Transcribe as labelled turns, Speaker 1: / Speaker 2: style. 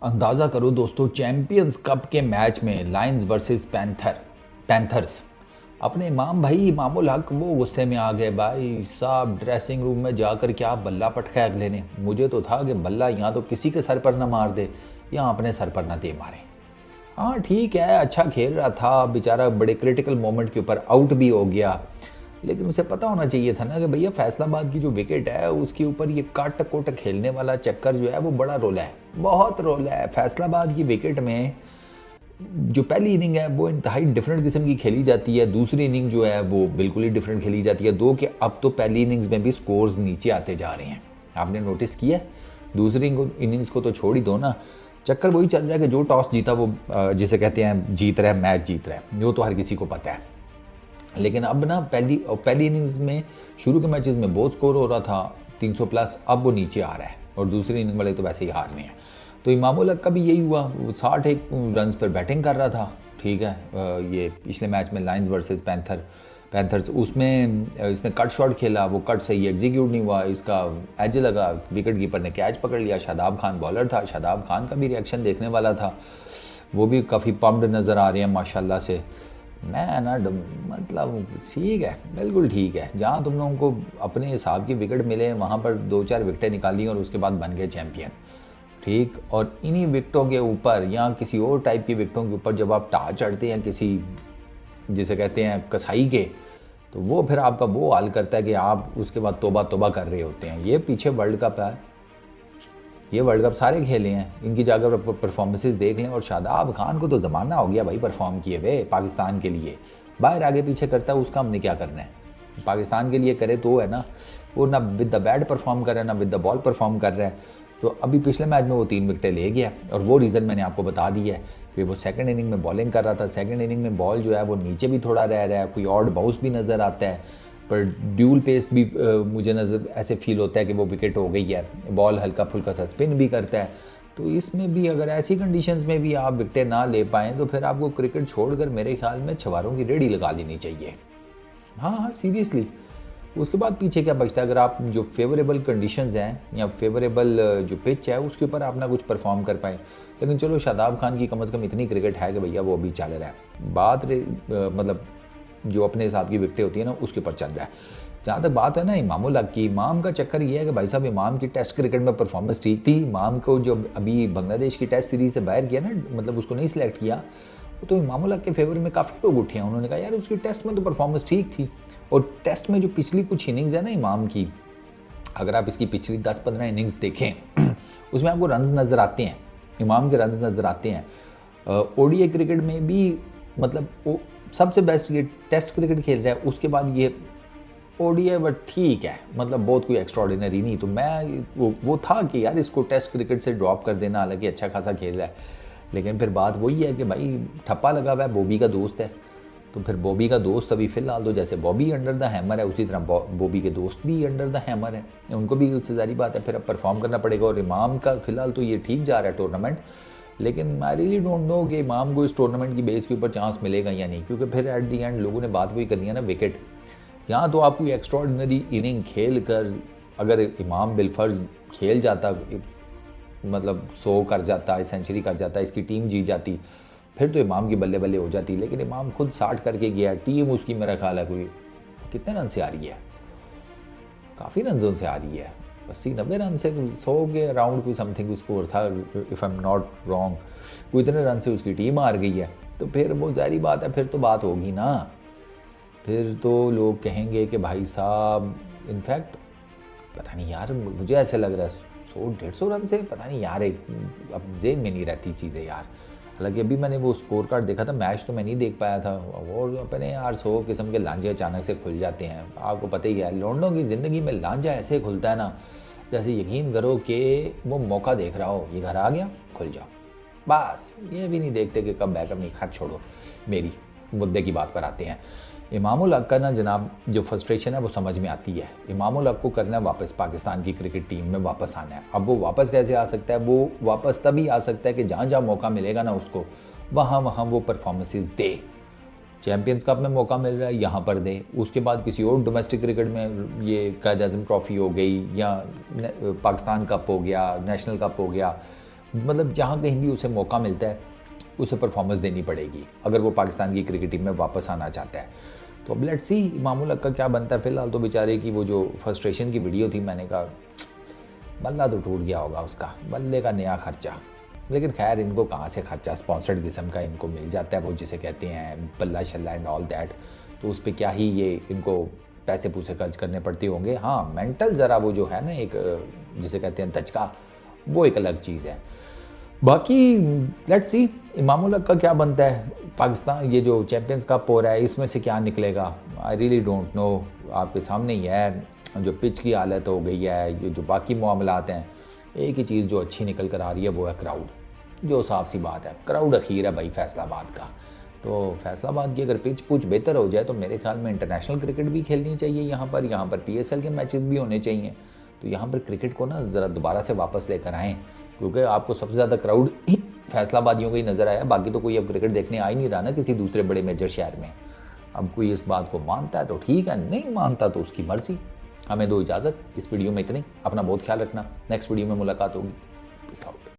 Speaker 1: अंदाज़ा करो दोस्तों, चैंपियंस कप के मैच में लायंस वर्सेस पैंथर्स। अपने इमाम भाई इमामुल हक वो गुस्से में आ गए। भाई साहब ड्रेसिंग रूम में जाकर क्या बल्ला पटका अगले ने। मुझे तो था कि बल्ला यहाँ तो किसी के सर पर ना मार दे, यहाँ अपने सर पर ना दे मारे। हाँ ठीक है, अच्छा खेल रहा था बेचारा, बड़े क्रिटिकल मोमेंट के ऊपर आउट भी हो गया, लेकिन उसे पता होना चाहिए था ना कि भैया फैसलाबाद की जो विकेट है उसके ऊपर ये काट कोट खेलने वाला चक्कर जो है वो बड़ा रोल है, बहुत रोल है। फैसलाबाद की विकेट में जो पहली इनिंग है वो इंतहाई डिफरेंट किस्म की खेली जाती है, दूसरी इनिंग जो है वो बिल्कुल ही डिफरेंट खेली जाती है। दो कि अब तो पहली इनिंग्स में भी स्कोर्स नीचे आते जा रहे हैं, आपने नोटिस किया है। दूसरी इनिंग्स को तो छोड़ ही दो ना, चक्कर वही चल रहा है कि जो टॉस जीता वो जिसे कहते हैं जीत रहा है, मैच जीत रहा है, वो तो हर किसी को पता है। लेकिन अब ना पहली इनिंग्स में शुरू के मैचेस में बहुत स्कोर हो रहा था 300 प्लस, अब वो नीचे आ रहा है और दूसरी इनिंग वाले तो वैसे ही हार रहे हैं। तो इमामुल हक का भी यही हुआ, वो 61 रन पर बैटिंग कर रहा था। ठीक है, ये पिछले मैच में लायंस वर्सेस पैंथर्स, उसमें इसने कट शॉट खेला, वो कट सही एग्जीक्यूट नहीं हुआ, इसका एज लगा, विकेट कीपर ने कैच पकड़ लिया। शादाब खान बॉलर था, शादाब खान का भी रिएक्शन देखने वाला था, वो भी काफ़ी पम्प्ड नज़र आ रहे हैं माशाल्लाह से। मैं ना मतलब ठीक है, बिल्कुल ठीक है, जहाँ तुम लोगों को अपने हिसाब की विकेट मिले वहाँ पर 2-4 विकेटें निकाली और उसके बाद बन गए चैंपियन। ठीक, और इन्हीं विकेटों के ऊपर या किसी और टाइप की विकेटों के ऊपर जब आप टार चढ़ते हैं किसी जिसे कहते हैं कसाई के, तो वो फिर आपका वो हाल करता है कि आप उसके बाद तौबा तौबा कर रहे होते हैं। ये पीछे वर्ल्ड कप है, ये वर्ल्ड कप सारे खेले हैं, इनकी जाकर परफॉर्मेंसेस देख लें। और शादाब खान को तो ज़माना हो गया भाई परफॉर्म किए हुए पाकिस्तान के लिए, बाहर आगे पीछे करता है उसका हमने क्या करना है। पाकिस्तान के लिए करे तो है ना, वो ना विद द बैट परफॉर्म कर रहा है ना विद द बॉल परफॉर्म कर रहा है। तो अभी पिछले मैच में वो 3 विकेटें ले गया और वो रीज़न मैंने आपको बता दिया है कि वो सेकंड इनिंग में बॉलिंग कर रहा था। सेकंड इनिंग में बॉल जो है वो नीचे भी थोड़ा रह रहा है, कोई ऑड बाउंस भी नज़र आता है, पर ड्यूल पेस भी मुझे नज़र ऐसे फील होता है कि वो विकेट हो गई है। बॉल हल्का फुल्का सा स्पिन भी करता है, तो इसमें भी अगर ऐसी कंडीशंस में भी आप विकेटें ना ले पाएँ तो फिर आपको क्रिकेट छोड़कर मेरे ख्याल में छवारों की रेडी लगा लेनी चाहिए। हाँ हाँ सीरियसली, उसके बाद पीछे क्या बचता है। अगर आप जो फेवरेबल कंडीशंस हैं या फेवरेबल जो पिच है उसके ऊपर आप ना कुछ परफॉर्म कर पाए। लेकिन चलो शादाब खान की कम से कम इतनी क्रिकेट है कि भैया वो अभी चल रहा है। मतलब जो अपने हिसाब की विकेटें होती है ना उसके ऊपर चल रहा है। जहाँ तक बात है ना इमामुल हक की, इमाम का चक्कर ये है कि भाई साहब इमाम की टेस्ट क्रिकेट में परफॉर्मेंस ठीक थी। इमाम को जो अभी बांग्लादेश की टेस्ट सीरीज़ से बाहर किया ना, मतलब उसको नहीं सिलेक्ट किया, तो इमामुल हक के फेवर में काफ़ी लोग उठे हैं। उन्होंने कहा यार उसकी टेस्ट में तो परफॉर्मेंस ठीक थी, और टेस्ट में जो पिछली कुछ इनिंग्स है ना इमाम की, अगर आप इसकी पिछली 10-15 इनिंग्स देखें उसमें आपको रन्स नज़र आते हैं, इमाम के रन्स नज़र आते हैं। ओडीआई क्रिकेट में भी मतलब वो सबसे बेस्ट ये टेस्ट क्रिकेट खेल रहा है, उसके बाद ये ओडीआई बट ठीक है, मतलब बहुत कोई एक्स्ट्रॉर्डिनरी नहीं। तो मैं वो था कि यार इसको टेस्ट क्रिकेट से ड्रॉप कर देना, हालांकि अच्छा खासा खेल रहा है। लेकिन फिर बात वही है कि भाई ठप्पा लगा हुआ है, बॉबी का दोस्त है, तो फिर बॉबी का दोस्त अभी फ़िलहाल तो जैसे बॉबी अंडर द हैमर है उसी तरह बॉबी के दोस्त भी अंडर द हैमर है, उनको भी जारी बात है फिर अब परफॉर्म करना पड़ेगा। और इमाम का फ़िलहाल तो ये ठीक जा रहा है टूर्नामेंट, लेकिन आई रियली डोंट नो कि इमाम को इस टूर्नामेंट की बेस के ऊपर चांस मिलेगा या नहीं, क्योंकि फिर एट दी एंड लोगों ने बात वही करनी है ना, विकेट। यहाँ तो आप कोई एक्स्ट्रॉर्डिनरी इनिंग खेल कर अगर इमाम बिलफर्ज खेल जाता, मतलब 100 कर जाता है, सेंचुरी कर जाता है, इसकी टीम जीत जाती, फिर तो इमाम की बल्ले बल्ले हो जाती। लेकिन इमाम खुद 60 करके गया, टीम उसकी मेरा ख्याल है कोई कितने रन से आ रही है, काफ़ी रनों से आ रही है, 80-90 रन से, 100 के अराउंड कोई समथिंग स्कोर था if I am not wrong, कोई इतने रन से उसकी टीम हार गई है। तो फिर वो जारी बात है, फिर तो बात होगी ना, फिर तो लोग कहेंगे कि भाई साहब, इनफैक्ट पता नहीं यार, मुझे ऐसे लग रहा है 100-150 रन से, पता नहीं यार, एक अब जेन में नहीं रहती चीज़ें यार। हालांकि अभी मैंने वो स्कोर कार्ड देखा था, मैच तो मैं नहीं देख पाया था, और अपने यार 100 किस्म के लांझे अचानक से खुल जाते हैं, आपको पता ही है लौंडों की ज़िंदगी में लांझा ऐसे खुलता है ना, जैसे यकीन करो कि वो मौका देख रहा हो, ये घर आ गया खुल जाओ, बस ये भी नहीं देखते कि कब बैकअप नहीं, खैर छोड़ो, मेरी मुद्दे की बात पर आते हैं। इमामुल हक का ना जनाब जो फ्रस्ट्रेशन है वो समझ में आती है। इमामुल हक को करना है वापस पाकिस्तान की क्रिकेट टीम में वापस आना है। अब वो वापस कैसे आ सकता है, वो वापस तभी आ सकता है कि जहाँ जहाँ मौका मिलेगा ना उसको, वहाँ वहाँ वो परफॉर्मेंसेस दे। चैम्पियंस कप में मौका मिल रहा है, यहाँ पर दे, उसके बाद किसी और डोमेस्टिक क्रिकेट में ये कायद आज़म ट्रॉफ़ी हो गई या पाकिस्तान कप हो गया, नेशनल कप हो गया, मतलब जहाँ कहीं भी उसे मौका मिलता है उसे परफॉर्मेंस देनी पड़ेगी अगर वो पाकिस्तान की क्रिकेट टीम में वापस आना चाहता है। तो अब लेट्स सी इमामुल हक का क्या बनता है। फिलहाल तो बेचारे की वो जो फ्रस्ट्रेशन की वीडियो थी, मैंने कहा बल्ला तो टूट गया होगा उसका, बल्ले का नया खर्चा। लेकिन खैर इनको कहाँ से खर्चा स्पॉन्सर्ड किस्म का इनको मिल जाता है, वो जिसे कहते हैं बल्ला शल्ला एंड ऑल दैट। तो उस पर क्या ही ये इनको पैसे पूसे खर्च करने पड़ते होंगे। हाँ मेंटल ज़रा वो जो है ना एक जिसे कहते हैं धचका, वो एक अलग चीज़ है। बाकी लेट्स सी इमामुल हक का क्या बनता है। पाकिस्तान ये जो चैम्पियंस कप हो रहा है इसमें से क्या निकलेगा, आई रियली डोंट नो। आपके सामने ही है जो पिच की हालत हो गई है, ये जो बाकी मामलात हैं। एक ही चीज़ जो अच्छी निकल कर आ रही है वो है क्राउड, जो साफ सी बात है क्राउड अखीर है भाई फैसलाबाद का। तो फैसलाबाद की अगर पिच पुच बेहतर हो जाए तो मेरे ख्याल में इंटरनेशनल क्रिकेट भी खेलनी चाहिए यहाँ पर PSL के मैचेस भी होने चाहिए। तो यहाँ पर क्रिकेट को ना ज़रा दोबारा से वापस लेकर आएँ, क्योंकि आपको सबसे ज़्यादा क्राउड फैसलाबादियों को ही नज़र आया। बाकी तो कोई अब क्रिकेट देखने आ ही नहीं रहा ना किसी दूसरे बड़े मेजर शहर में। अब कोई इस बात को मानता है तो ठीक है, नहीं मानता तो उसकी मर्ज़ी। हमें दो इजाज़त, इस वीडियो में इतनी। अपना बहुत ख्याल रखना, नेक्स्ट वीडियो में मुलाकात होगी। Peace out.